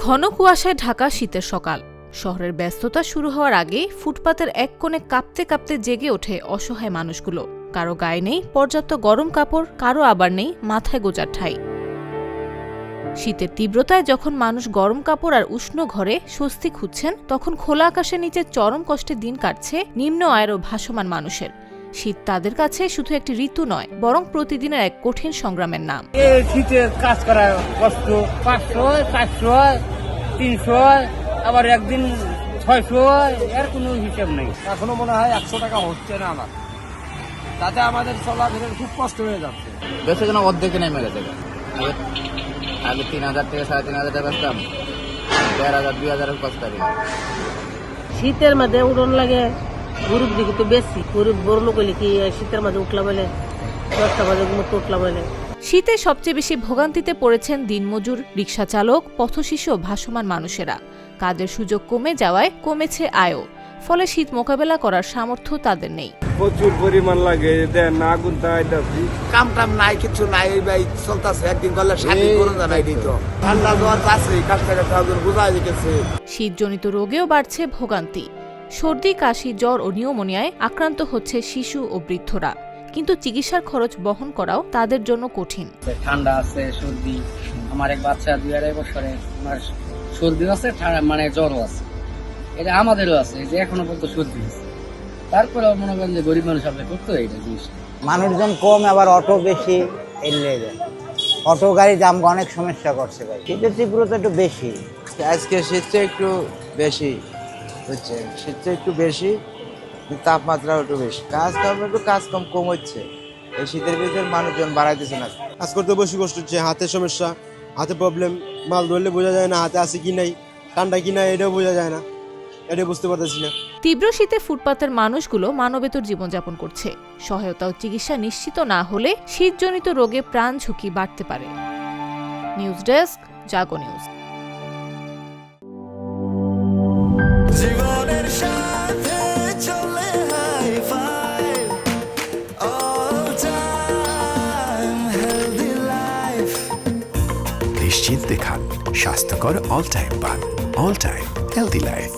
ঘন কুয়াশায় ঢাকা শীতের সকাল। শহরের ব্যস্ততা শুরু হওয়ার আগে ফুটপাতের এক কোণে কাঁপতে কাঁপতে জেগে ওঠে অসহায় মানুষগুলো। কারো গায়ে নেই পর্যাপ্ত গরম কাপড়, কারো আবার নেই মাথায় গোজার ঠাঁই। শীতের তীব্রতায় যখন মানুষ গরম কাপড় আর উষ্ণ ঘরে স্বস্তি খুঁজছেন, তখন খোলা আকাশের নিচে চরম কষ্টে দিন কাটছে নিম্ন আয়ের ও ভাসমান মানুষের। শীত তাদের কাছে শুধু একটি ঋতু নয়, বরং প্রতিদিনের এক কঠিন সংগ্রামের নাম। শীতে কাজ করা কষ্ট, 500, 400, 300, আবার একদিন 600, এর কোনো হিসাব নেই। এখনো মনে হয় 100 টাকা হচ্ছে না আমার, তাতে আমাদের চলাফেরার খুব কষ্ট হয়ে যাচ্ছে। বেশি কেন অর্ধেকে নেমে গেছে। আগে 3,000 থেকে 3,500 টাকা বেচতাম, 1,500, 2,000 কষ্ট। শীতের মাঝে উড়ন লাগে, গরুর দিকে তো বেশি গরুর বড় লোক হইলে কি শীতের মাঝে উঠলা বলে 10টা বাজে ঘুমোতে উঠলা বলে। শীতে সবচেয়ে বেশি ভোগান্তিতে পড়েছেন দিনমজুর, রিকশা চালক, পথশিশু ও ভাসমান মানুষেরা। কাজের সুযোগ কমে যাওয়ায় কমেছে আয়ও, ফলে শীত মোকাবেলা করার সামর্থ্য তাদের নেই। প্রচুর পরিমাণ লাগে, না আগুন তাইতাছি, কাম টাম নাই, কিছু নাই, ভাই চলতেছে। একদিন করলে 7 দিন করে জানাই দিত। ঠান্ডা জ্বর আছে, কাছটা বোঝা গেছে। শীতজনিত রোগেও বাড়ছে ভোগান্তি। সর্দি, কাশি, জ্বর ও নিউমোনিয়ায় আক্রান্ত হচ্ছে শিশু ও বৃদ্ধরা। কিন্তু চিকিৎসার খরচ বহন করাও তাদের জন্য কঠিন। ঠান্ডা আছে, সর্দি। আমার এক বাচ্চা 2-2.5 বছরের, আমার সর্দি আছে, মানে জ্বরও আছে। এটা আমাদেরও আছে, যে এখনো পর্যন্ত সর্দি আছে। তারপরে মনে করেন যে গরিব মানুষ আপনি করতে হয় এটা জিনিস। মানুষজন কম, আবার অটো বেশি, এলে অটো গাড়ি দাম অনেক সমস্যা করছে ভাই। শীতের তীব্রতা একটু বেশি আজকে, শীতটা একটু বেশি হচ্ছে, শীতটা একটু বেশি, তাপমাত্রা একটু বেশি। কাজ কম হচ্ছে। এই শীতের ভিতরে মানুষজন বাড়াইতেছে না। কাজ করতে বেশি কষ্ট হচ্ছে, হাতে সমস্যা, হাতে প্রবলেম, মাল ধরলে বোঝা যায় না হাতে আছে কি নাই, ঠান্ডা কি নাই এটাও বোঝা যায় না, এটা বুঝতে পারতেছি না। তীব্র শীতে ফুটপাতের মানুষগুলো মানবেতর জীবনযাপন করছে। সহায়তা ও চিকিৎসা নিশ্চিত না হলে শীতজনিত রোগে প্রাণ ঝুঁকি বাড়তে পারে। নিউজ ডেস্ক, জাগো নিউজ। নিশ্চিন্তে খান স্বাস্থ্যকর অল টাইম পান। All time healthy life.